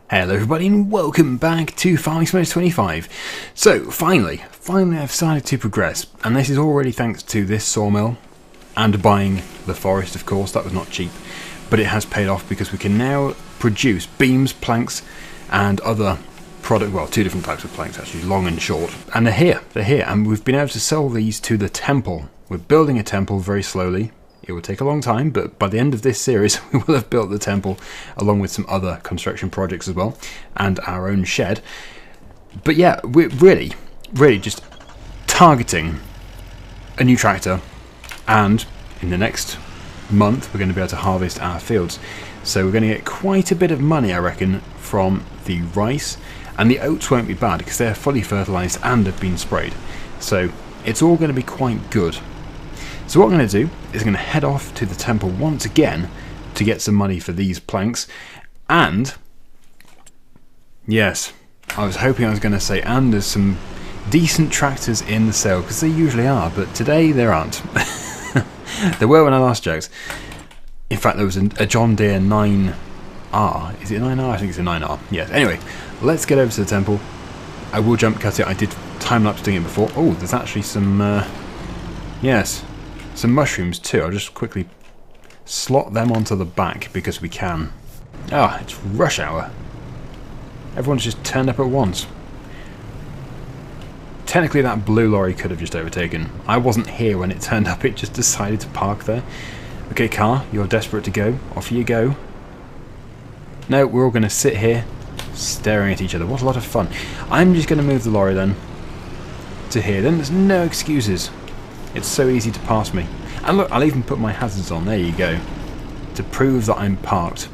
Hello everybody and welcome back to Farming Simulator 25. So finally I've started to progress, and this is already thanks to this sawmill and buying the forest. Of course, that was not cheap, but it has paid off because we can now produce beams, planks and other product, well, two different types of planks actually, long and short, and they're here, and we've been able to sell these to the temple. We're building a temple very slowly. It will take a long time, but by the end of this series we will have built the temple along with some other construction projects as well, and our own shed. But yeah, we're really just targeting a new tractor, and in the next month we're going to be able to harvest our fields. So we're going to get quite a bit of money, I reckon, from the rice, and the oats won't be bad because they're fully fertilised and have been sprayed. So it's all going to be quite good. So what I'm going to do is I'm going to head off to the temple once again to get some money for these planks. And, yes, I was hoping I was going to say, and there's some decent tractors in the sale, because they usually are, but today there aren't. There were when I last checked. In fact, there was a John Deere 9R. Is it a 9R? I think it's a 9R. Yes. Anyway, let's get over to the temple. I will jump cut it. I did time-lapse doing it before. Oh, there's actually some, yes, some mushrooms too. I'll just quickly slot them onto the back because we can. Ah, it's rush hour. Everyone's just turned up at once. Technically that blue lorry could have just overtaken. I wasn't here when it turned up, it just decided to park there. Okay, car, you're desperate to go. Off you go. No, we're all going to sit here staring at each other. What a lot of fun. I'm just going to move the lorry then to here. Then there's no excuses. It's so easy to pass me. And look, I'll even put my hazards on, there you go, to prove that I'm parked.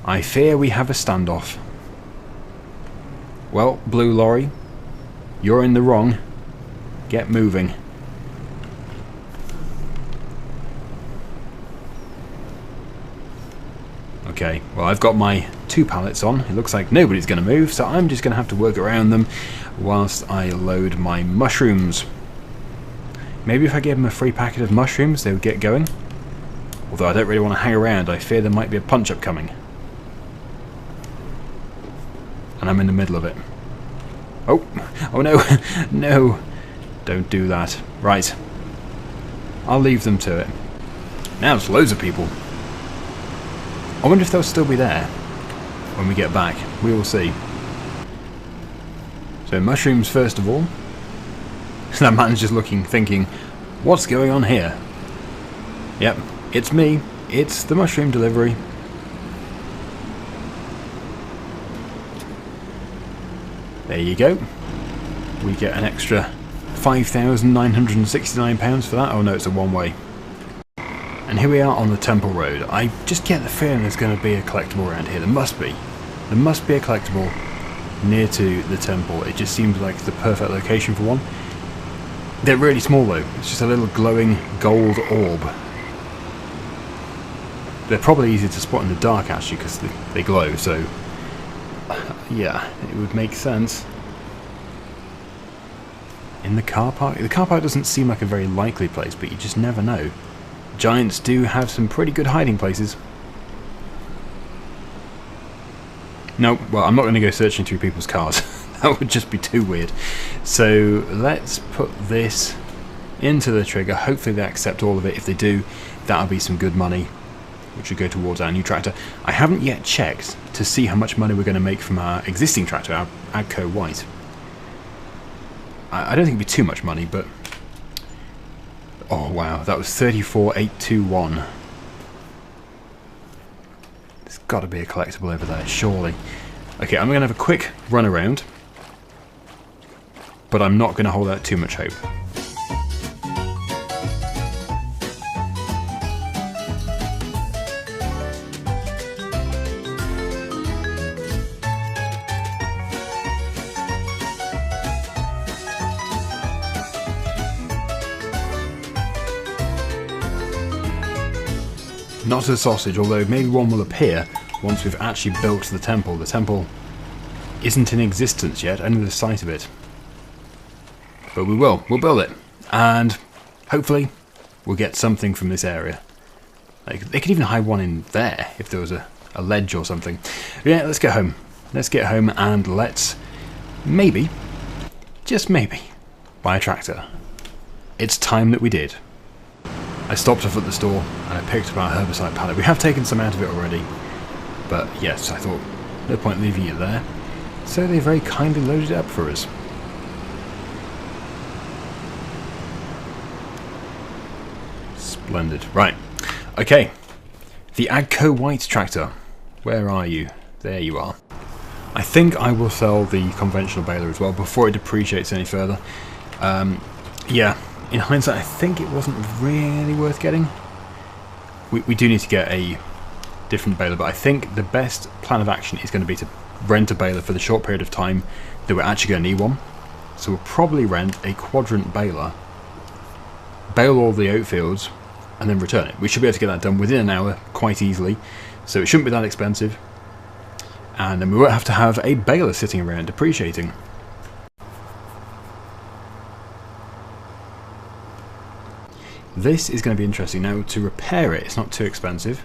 I fear we have a standoff. Well, blue lorry, you're in the wrong. Get moving. Okay, well, I've got my 2 pallets on. It looks like nobody's going to move, so I'm just going to have to work around them whilst I load my mushrooms. Maybe if I gave them a free packet of mushrooms, they would get going. Although I don't really want to hang around. I fear there might be a punch-up coming. And I'm in the middle of it. Oh no, no, don't do that. Right, I'll leave them to it. Now there's loads of people. I wonder if they'll still be there when we get back. We will see. So mushrooms first of all. That man's just looking, thinking, what's going on here? Yep, it's me. It's the mushroom delivery. There you go. We get an extra £5,969 for that. Oh no, it's a one-way. And here we are on the Temple Road. I just get the feeling there's going to be a collectible around here. There must be. There must be a collectible near to the temple. It just seems like the perfect location for one. They're really small though. It's just a little glowing gold orb. They're probably easy to spot in the dark actually because they glow, so yeah, it would make sense. In the car park? The car park doesn't seem like a very likely place, but you just never know. Giants do have some pretty good hiding places. No, well, I'm not going to go searching through people's cars. That would just be too weird. So let's put this into the trigger. Hopefully they accept all of it. If they do, that'll be some good money, which will go towards our new tractor. I haven't yet checked to see how much money we're going to make from our existing tractor, our Agco White. I don't think it'd be too much money, but oh wow, that was 34,821. There's got to be a collectible over there, surely. Okay, I'm going to have a quick run around, but I'm not going to hold out too much hope. Not a sausage, although maybe one will appear once we've actually built the temple. The temple isn't in existence yet, only the site of it. But we will. We'll build it. And hopefully we'll get something from this area. Like, they could even hide one in there if there was a a ledge or something. Yeah, let's get home. Let's get home and let's maybe, just maybe, buy a tractor. It's time that we did. I stopped off at the store and I picked up our herbicide pallet. We have taken some out of it already, but yes, I thought no point leaving it there. So they very kindly loaded it up for us. Splendid. Right. Okay. The Agco White tractor. Where are you? There you are. I think I will sell the conventional baler as well before it depreciates any further. Yeah, in hindsight, I think it wasn't really worth getting. We do need to get a different baler, but I think the best plan of action is going to be to rent a baler for the short period of time that we're actually going to need one. So we'll probably rent a quadrant baler, bale all the oat fields, and then return it. We should be able to get that done within an hour quite easily, so it shouldn't be that expensive. And then we won't have to have a baler sitting around depreciating. This is going to be interesting. Now, to repair it, it's not too expensive.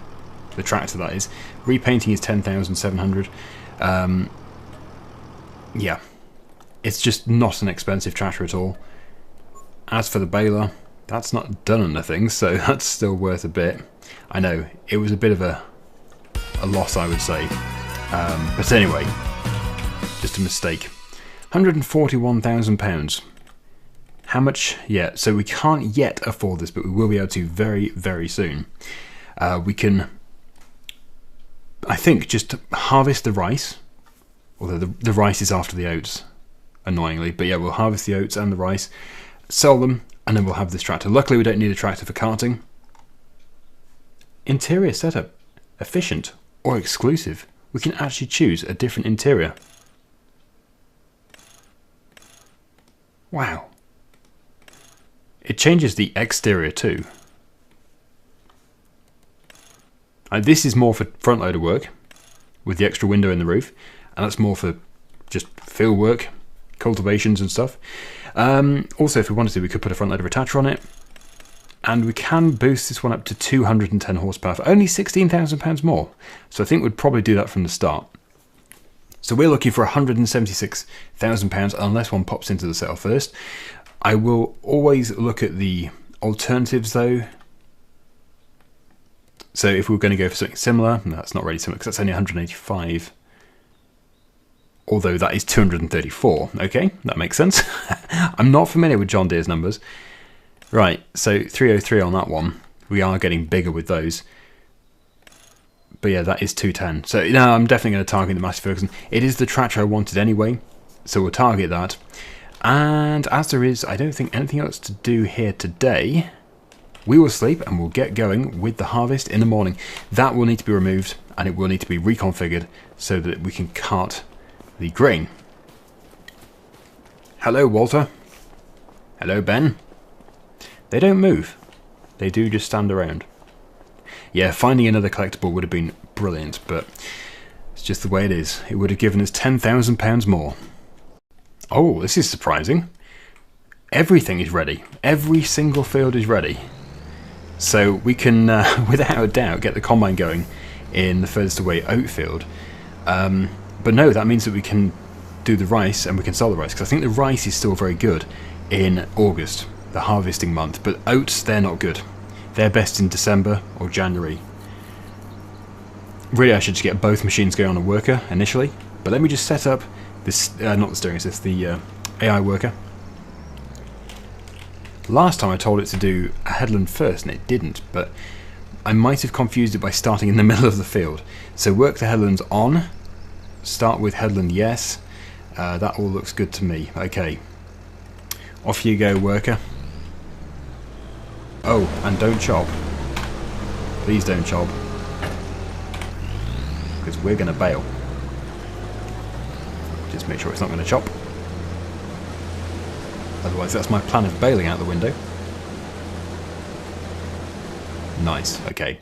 The tractor, that is. Repainting is 10,700. Yeah. It's just not an expensive tractor at all. As for the baler, that's not done on nothing, so that's still worth a bit. I know, it was a bit of a loss, I would say. But anyway, just a mistake. £141,000. How much? Yeah, so we can't yet afford this, but we will be able to very, very soon. We can, I think, just harvest the rice. Although the rice is after the oats, annoyingly. But yeah, we'll harvest the oats and the rice, sell them, and then we'll have this tractor. Luckily, we don't need a tractor for carting. Interior setup. Efficient or exclusive. We can actually choose a different interior. Wow. It changes the exterior too. This is more for front loader work, with the extra window in the roof, and that's more for just field work, cultivations and stuff. Also, if we wanted to, we could put a front loader attacher on it, and we can boost this one up to 210 horsepower for only £16,000 more. So I think we'd probably do that from the start. So we're looking for £176,000 unless one pops into the sale first. I will always look at the alternatives though. So if we were going to go for something similar, no, that's not really similar because that's only 185. Although that is 234. Okay, that makes sense. I'm not familiar with John Deere's numbers. Right, so 303 on that one. We are getting bigger with those. But yeah, that is 210. So no, I'm definitely going to target the Massey Ferguson. It is the tractor I wanted anyway, so we'll target that. And as there is, I don't think anything else to do here today, we will sleep and we'll get going with the harvest in the morning. That will need to be removed and it will need to be reconfigured so that we can cart the grain. Hello, Walter. Hello, Ben. They don't move. They do just stand around. Yeah, finding another collectible would have been brilliant, but it's just the way it is. It would have given us £10,000 more. Oh, this is surprising. Everything is ready. Every single field is ready. So we can, without a doubt, get the combine going in the furthest away oat field. But no, that means that we can do the rice and we can sell the rice, because I think the rice is still very good in August, the harvesting month, but oats, they're not good. They're best in December or January. Really, I should just get both machines going on a worker initially, but let me just set up this, not the steering assist, the AI worker. Last time I told it to do a headland first and it didn't, but I might have confused it by starting in the middle of the field. So work the headlands on, start with headland yes, that all looks good to me. Okay, off you go, worker. Oh, and don't chop. Please don't chop, because we're going to bail. Just make sure it's not going to chop. Otherwise, that's my plan of bailing out the window. Nice, okay.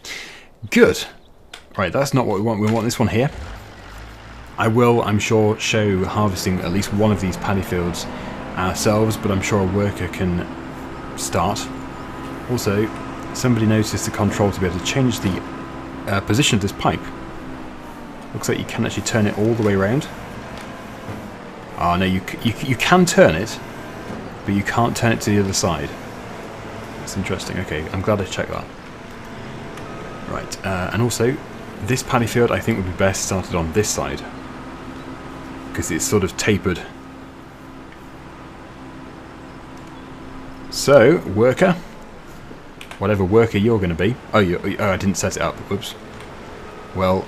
Good. Right, that's not what we want. We want this one here. I will, I'm sure, show harvesting at least one of these paddy fields ourselves, but I'm sure a worker can start. Also, somebody noticed the control to be able to change the position of this pipe. Looks like you can actually turn it all the way around. Oh no, you can turn it, but you can't turn it to the other side. That's interesting. Okay, I'm glad I checked that. Right, and also, this paddy field I think would be best started on this side, because it's sort of tapered. So, worker, whatever worker you're going to be. Oh, I didn't set it up. Oops. Well,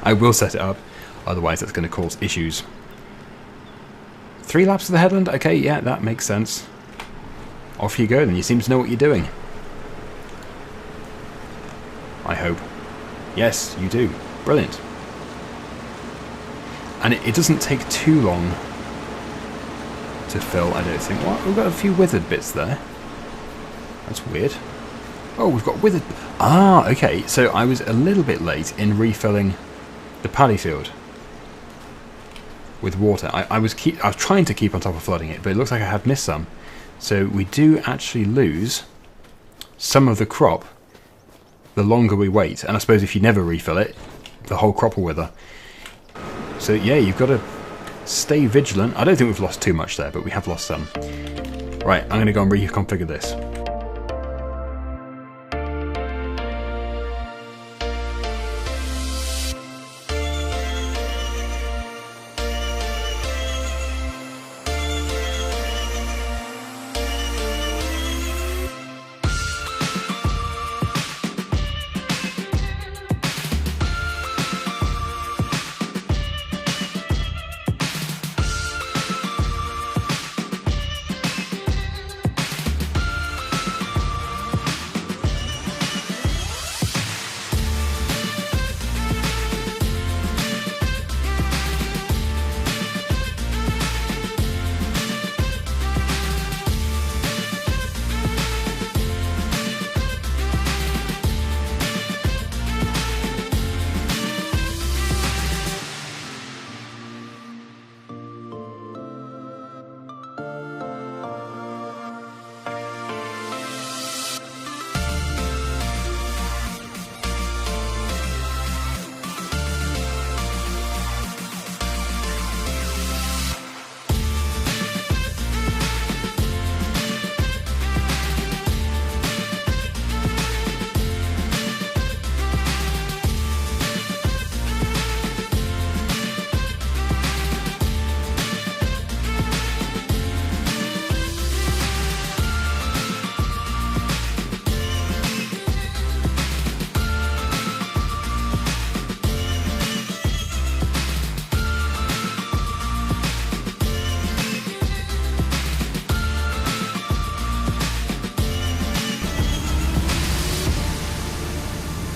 I will set it up, otherwise that's going to cause issues. 3 laps of the headland? Okay, yeah, that makes sense. Off you go then, you seem to know what you're doing. I hope. Yes, you do. Brilliant. And it doesn't take too long to fill, I don't think. What? We've got a few withered bits there. That's weird. Oh, we've got withered... Ah, okay. So I was a little bit late in refilling the paddy field with water. I was trying to keep on top of flooding it, but it looks like I have missed some. So we do actually lose some of the crop the longer we wait. And I suppose if you never refill it, the whole crop will wither. So yeah, you've got to stay vigilant. I don't think we've lost too much there, but we have lost some. Right, I'm going to go and reconfigure this.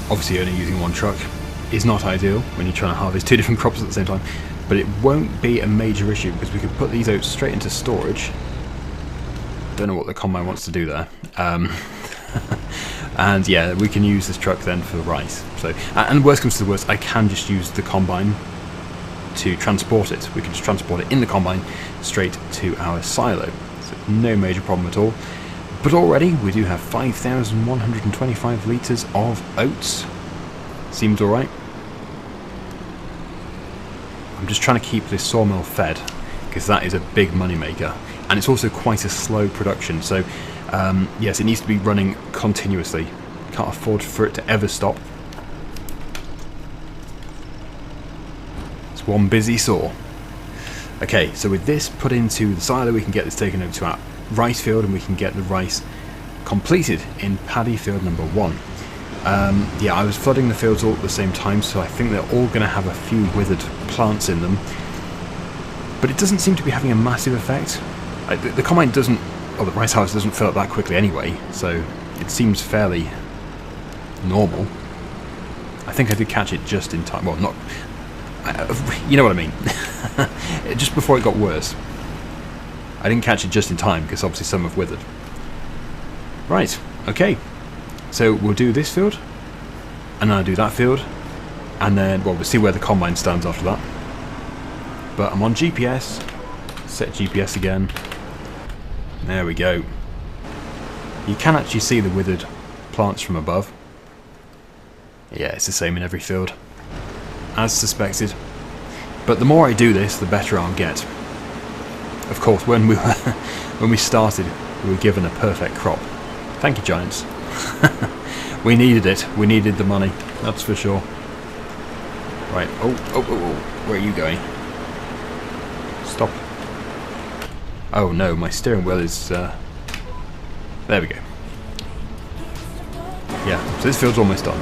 Obviously only using one truck is not ideal when you're trying to harvest 2 different crops at the same time, but it won't be a major issue because we can put these oats straight into storage. Don't know what the combine wants to do there. And yeah, we can use this truck then for rice. So, and worst comes to the worst, I can just use the combine to transport it. We can just transport it in the combine straight to our silo. So no major problem at all. But already we do have 5,125 litres of oats. Seems alright. I'm just trying to keep this sawmill fed because that is a big money maker, and it's also quite a slow production. So yes, it needs to be running continuously. Can't afford for it to ever stop. It's one busy saw. Okay, so with this put into the silo, we can get this taken over to our rice field, and we can get the rice completed in paddy field number 1. Yeah, I was flooding the fields all at the same time, so I think they're all going to have a few withered plants in them. But it doesn't seem to be having a massive effect. The combine doesn't, or the rice harvester doesn't fill up that quickly anyway, so it seems fairly normal. I think I did catch it just in time. Well, not... you know what I mean. Just before it got worse. I didn't catch it just in time because obviously some have withered. Right, okay. So we'll do this field, and then I'll do that field, and then, well, we'll see where the combine stands after that. But I'm on GPS. Set GPS again. There we go. You can actually see the withered plants from above. Yeah, it's the same in every field. as suspected. But the more I do this, the better I'll get. Of course, when we started, we were given a perfect crop. Thank you, Giants. We needed it. We needed the money. That's for sure. Right. Oh. Where are you going? Stop. Oh no, my steering wheel is... There we go. Yeah, so this field's almost done.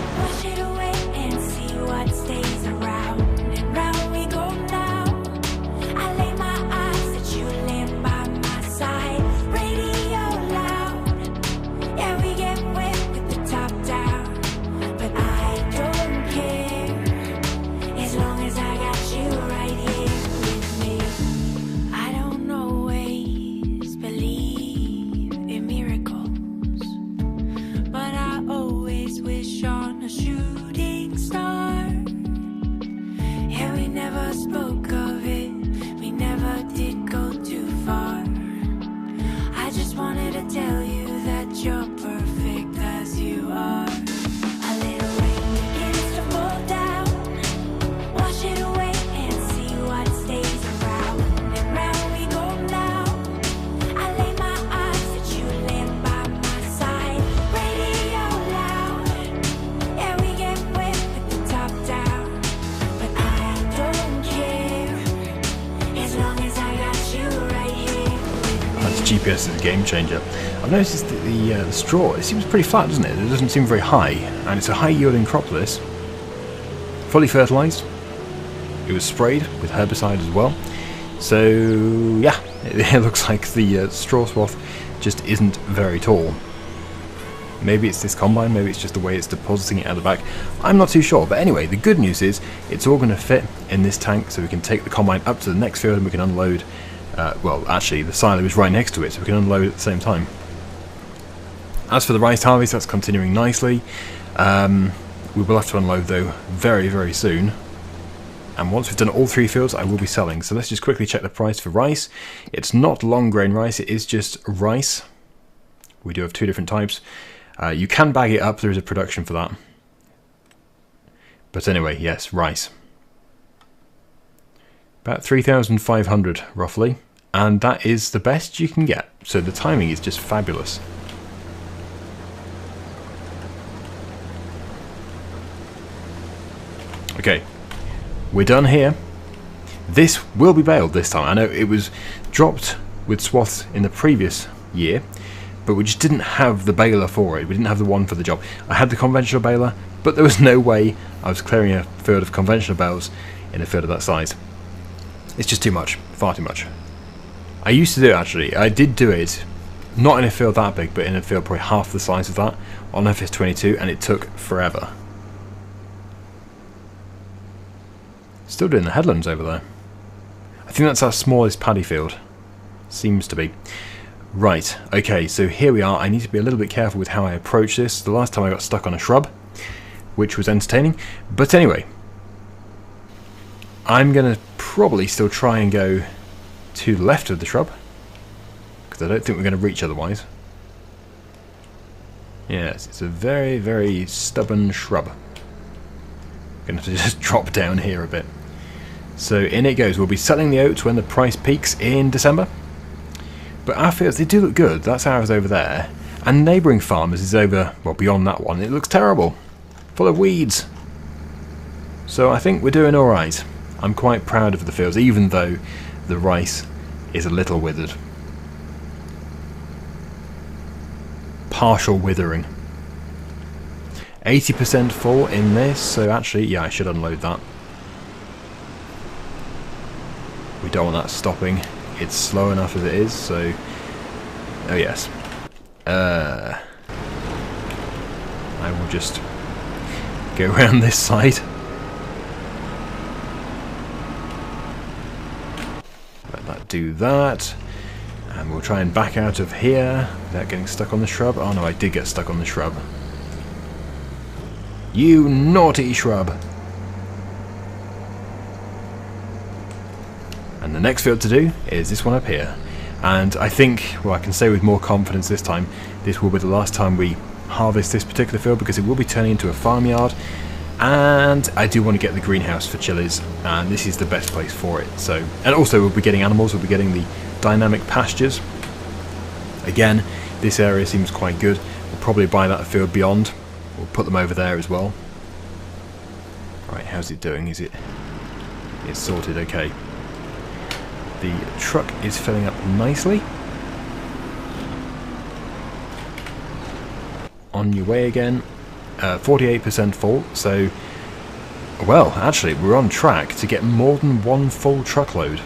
GPS is a game changer. I've noticed that the straw, it seems pretty flat, doesn't it? It doesn't seem very high, and it's a high yielding crop, this. Fully fertilised. It was sprayed with herbicide as well. So yeah, it looks like the straw swath just isn't very tall. Maybe it's this combine, maybe it's just the way it's depositing it out the back. I'm not too sure, but anyway, the good news is it's all going to fit in this tank, so we can take the combine up to the next field and we can unload. Well, actually, the silo is right next to it, so we can unload at the same time. As for the rice harvest, that's continuing nicely. We will have to unload, though, very, very soon. And once we've done all 3 fields, I will be selling. So let's just quickly check the price for rice. It's not long grain rice, it is just rice. We do have 2 different types. You can bag it up, there is a production for that. But anyway, yes, rice. About 3,500 roughly, and that is the best you can get. So the timing is just fabulous. Okay, we're done here. This will be baled this time. I know it was dropped with swaths in the previous year, but we just didn't have the baler for it. We didn't have the one for the job. I had the conventional baler, but there was no way I was clearing a field of conventional bales in a field of that size. It's just too much, far too much. I used to do it actually. I did do it, not in a field that big, but in a field probably half the size of that on Epis 22, and it took forever. Still doing the headlands over there. I think that's our smallest paddy field. Seems to be. Right, okay, so here we are. I need to be a little bit careful with how I approach this. The last time I got stuck on a shrub, which was entertaining. But anyway, I'm going to probably still try and go to the left of the shrub, because I don't think we're going to reach otherwise. Yes, it's a very, very stubborn shrub. Going to have to just drop down here a bit. So in it goes. We'll be selling the oats when the price peaks in December. But our fields, they do look good. That's ours over there. And neighbouring farmers is over, well, beyond that one. It looks terrible. Full of weeds. So I think we're doing alright. I'm quite proud of the fields, even though the rice is a little withered. Partial withering. 80% full in this, so actually, yeah, I should unload that. We don't want that stopping. It's slow enough as it is, so... Oh yes. I will just go around this side. Let that do that. And we'll try and back out of here without getting stuck on the shrub. Oh no, I did get stuck on the shrub. You naughty shrub! And the next field to do is this one up here. And I think, well, I can say with more confidence this time, this will be the last time we harvest this particular field, because it will be turning into a farmyard. And I do want to get the greenhouse for chilies, and this is the best place for it. So, and also we'll be getting animals, we'll be getting the dynamic pastures. Again, this area seems quite good. We'll probably buy that field beyond. We'll put them over there as well. Right, how's it doing? It's sorted, okay. The truck is filling up nicely. On your way again. 48% full, so, well, actually, we're on track to get more than one full truckload.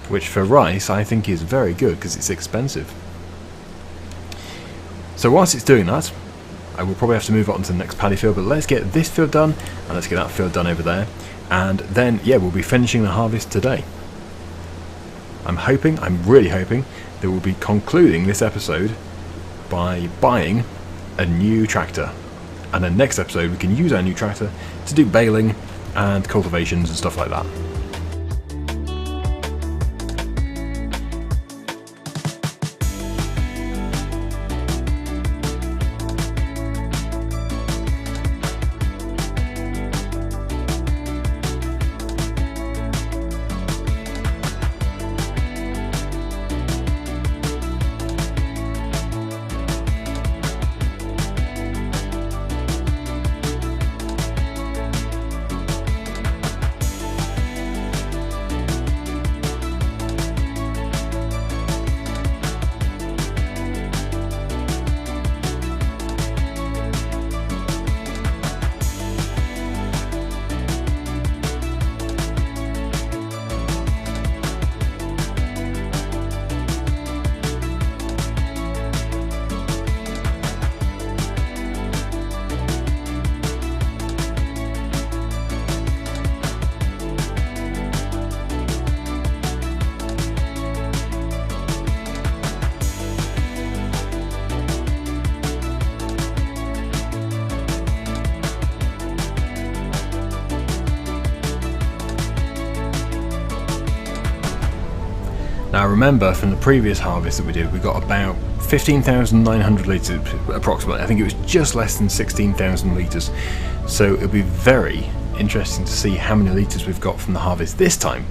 Which for rice, I think is very good, because it's expensive. So whilst it's doing that, I will probably have to move on to the next paddy field, but let's get this field done, and let's get that field done over there. And then, yeah, we'll be finishing the harvest today. I'm really hoping, that we'll be concluding this episode by buying a new tractor, and then next episode we can use our new tractor to do baling and cultivations and stuff like that. Now remember, from the previous harvest that we did, we got about 15,900 litres approximately. I think it was just less than 16,000 litres. So it'll be very interesting to see how many litres we've got from the harvest this time.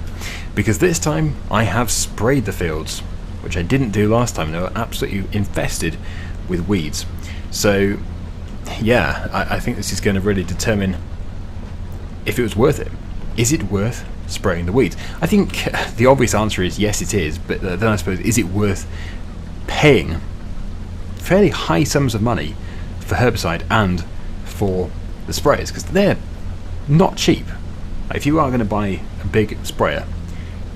Because this time I have sprayed the fields, which I didn't do last time. They were absolutely infested with weeds. So yeah, I think this is going to really determine if it was worth it. Is it worth spraying the weeds? I think the obvious answer is yes, it is, but then I suppose, is it worth paying fairly high sums of money for herbicide and for the sprayers? Because they're not cheap. If you are going to buy a big sprayer,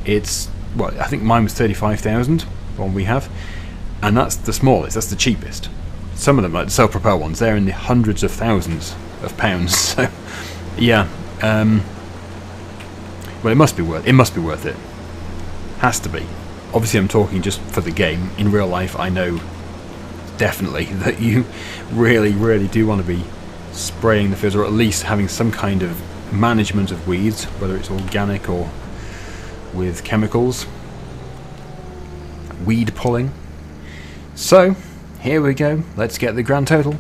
it's, well, I think mine was 35,000, the one we have, and that's the smallest, that's the cheapest. Some of them, like the self-propel ones, they're in the hundreds of thousands of pounds. So yeah, well, it must be worth it. Has to be. Obviously I'm talking just for the game. In real life I know definitely that you really do want to be spraying the fields, or at least having some kind of management of weeds, whether it's organic or with chemicals. Weed pulling. So here we go, let's get the grand total.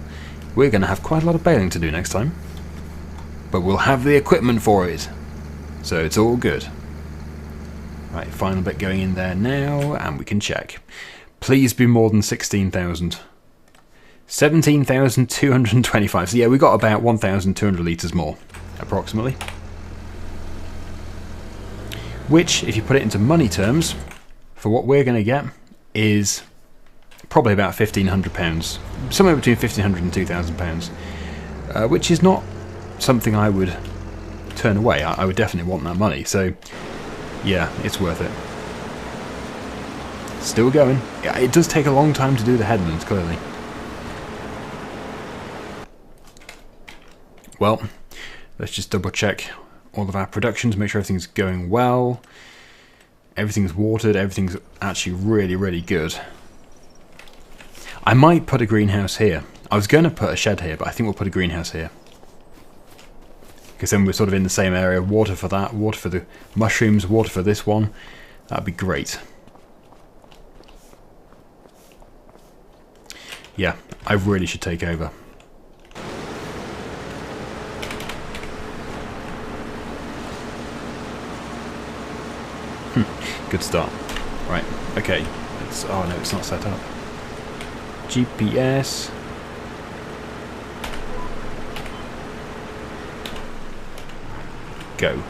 We're going to have quite a lot of baling to do next time, but we'll have the equipment for it. So it's all good. Right, final bit going in there now, and we can check. Please be more than 16,000. 17,225. So yeah, we got about 1,200 litres more, approximately. Which, if you put it into money terms, for what we're going to get, is probably about £1,500. Somewhere between £1,500 and £2,000. Which is not something I would turn away. I would definitely want that money. So yeah, it's worth it. Still going. Yeah, it does take a long time to do the headlands, clearly. Well, let's just double check all of our productions, make sure everything's going well. Everything's watered, everything's actually really good. I might put a greenhouse here. I was going to put a shed here, but I think we'll put a greenhouse here. Because then we're sort of in the same area. Water for that, water for the mushrooms, water for this one. That'd be great. Yeah, I really should take over. Good start. Right, okay. Oh no, it's not set up. GPS. Go.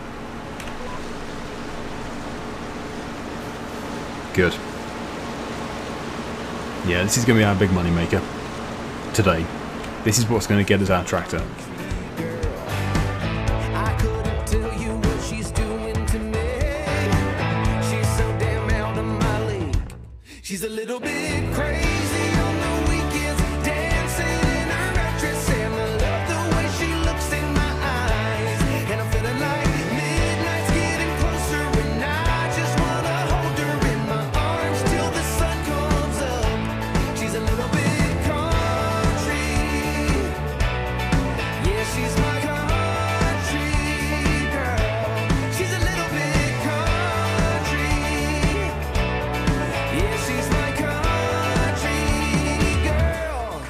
Good. Yeah, this is going to be our big money maker today. This is what's going to get us our tractor. She's a little bit crazy on the weekends, dancing in her red dress, and I love the way she looks in my eyes. And I'm feeling like midnight's getting closer, and I just wanna hold her in my arms till the sun comes up. She's a little bit country, yeah, she's my country girl. She's a little bit country, yeah, she's my country girl.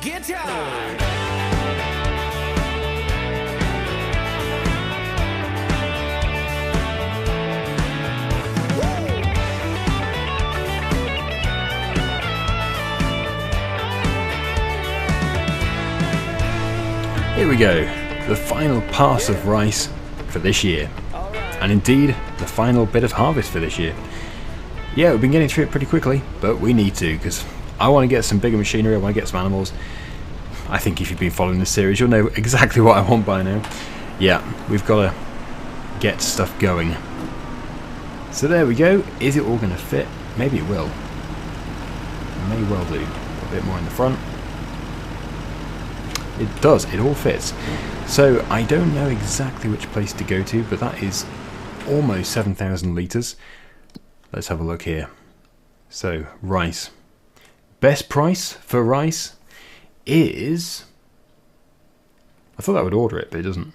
Guitar. Here we go, the final pass of rice for this year. And indeed, the final bit of harvest for this year. Yeah, we've been getting through it pretty quickly, but we need to, because I want to get some bigger machinery, I want to get some animals. I think if you've been following this series, you'll know exactly what I want by now. Yeah, we've got to get stuff going. So there we go. Is it all going to fit? Maybe it will. It may well do. A bit more in the front. It does, it all fits. So I don't know exactly which place to go to, but that is almost 7,000 litres. Let's have a look here. So, rice. Best price for rice is... I thought that would order it, but it doesn't.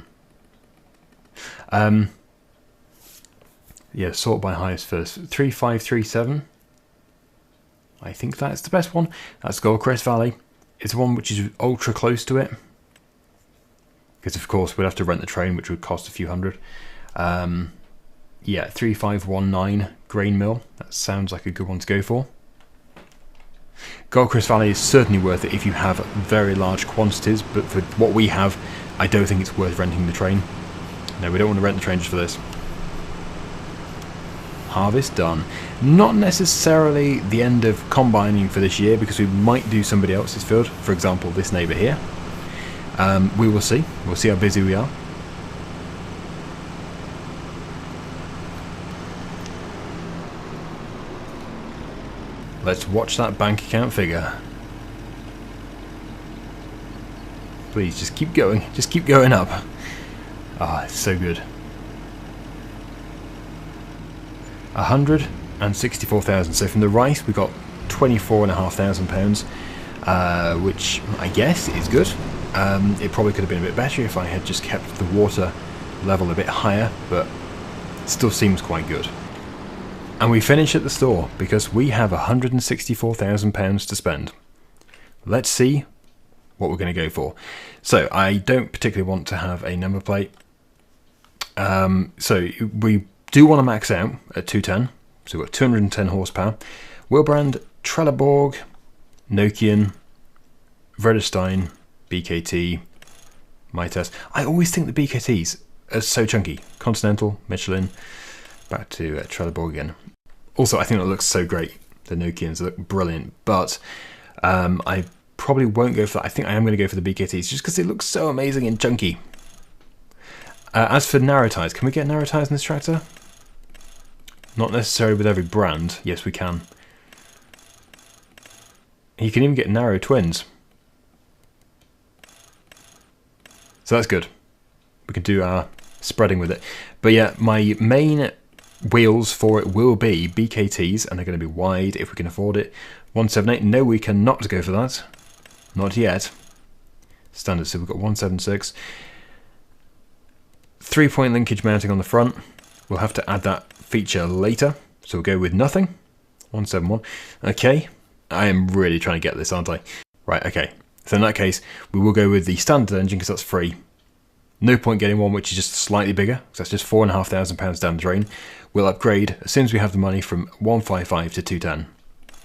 Yeah, sort by highest first. 3537. I think that's the best one. That's Goldcrest Valley. It's one which is ultra close to it. Because of course we'd have to rent the train, which would cost a few hundred. Yeah, 3519 grain mill. That sounds like a good one to go for. Goldcrest Valley is certainly worth it if you have very large quantities, but for what we have, I don't think it's worth renting the train. No, we don't want to rent the train just for this. Harvest done. Not necessarily the end of combining for this year, because we might do somebody else's field. For example, this neighbour here. We will see. We'll see how busy we are. Let's watch that bank account figure. Please, just keep going. Just keep going up. Ah, it's so good. 164,000. So from the rice, we got £24,500, which I guess is good. It probably could have been a bit better if I had just kept the water level a bit higher, but it still seems quite good. And we finish at the store because we have £164,000 to spend. Let's see what we're going to go for. So I don't particularly want to have a number plate. So we do want to max out at 210. So we've got 210 horsepower. Wheelbrand, Trelleborg, Nokian, Vredestein, BKT, Mitas. I always think the BKTs are so chunky. Continental, Michelin, back to Trelleborg again. Also, I think it looks so great. The Nokians look brilliant, but I probably won't go for that. I think I am going to go for the BKTs just because it looks so amazing and chunky. As for narrow tyres, can we get narrow tyres in this tractor? Not necessarily with every brand. Yes, we can. You can even get narrow twins. So that's good. We can do our spreading with it. But yeah, my main wheels for it will be BKTs, and they're going to be wide if we can afford it. 178. No, we cannot go for that. Not yet. Standard. So we've got 176. 3-point linkage mounting on the front. We'll have to add that feature later. So we'll go with nothing. 171. Okay. I am really trying to get this, aren't I? Right, okay. So in that case, we will go with the standard engine because that's free. No point getting one which is just slightly bigger, because that's just £4,500 down the drain. We'll upgrade as soon as we have the money from 155 to 210.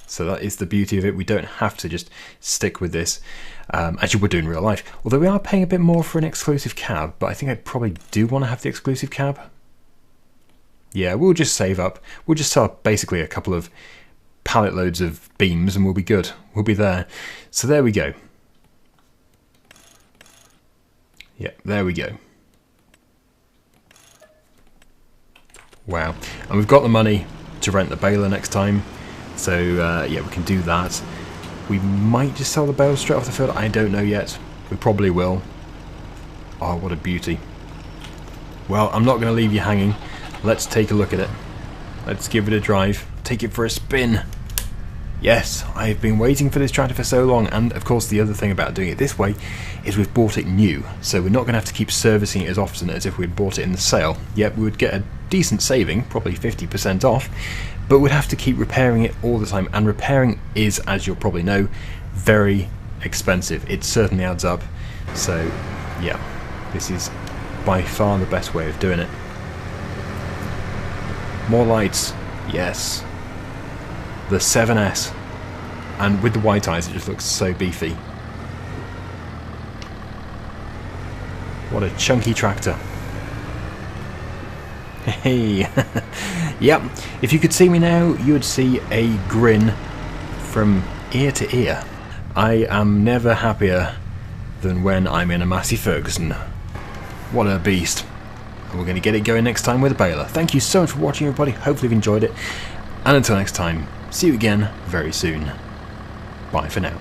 So that is the beauty of it. We don't have to just stick with this, as you would do in real life. Although we are paying a bit more for an exclusive cab, but I think I probably do want to have the exclusive cab. Yeah, we'll just save up. We'll just sell basically a couple of pallet loads of beams and we'll be good. We'll be there. So there we go. Yeah, there we go. Wow. And we've got the money to rent the baler next time. So, yeah, we can do that. We might just sell the bale straight off the field. I don't know yet. We probably will. Oh, what a beauty. Well, I'm not going to leave you hanging. Let's take a look at it. Let's give it a drive. Take it for a spin. Yes, I've been waiting for this tractor for so long, and of course the other thing about doing it this way is we've bought it new, so we're not going to have to keep servicing it as often as if we'd bought it in the sale. Yet we would get a decent saving, probably 50% off, but we'd have to keep repairing it all the time, and repairing is, as you'll probably know, very expensive. It certainly adds up, so yeah, this is by far the best way of doing it. More lights, yes. The 7S, and with the white eyes it just looks so beefy. What a chunky tractor. Hey, yep, if you could see me now you would see a grin from ear to ear. I am never happier than when I'm in a Massey Ferguson. What a beast. And we're going to get it going next time with a baler. Thank you so much for watching everybody, hopefully you've enjoyed it, and until next time, see you again very soon. Bye for now.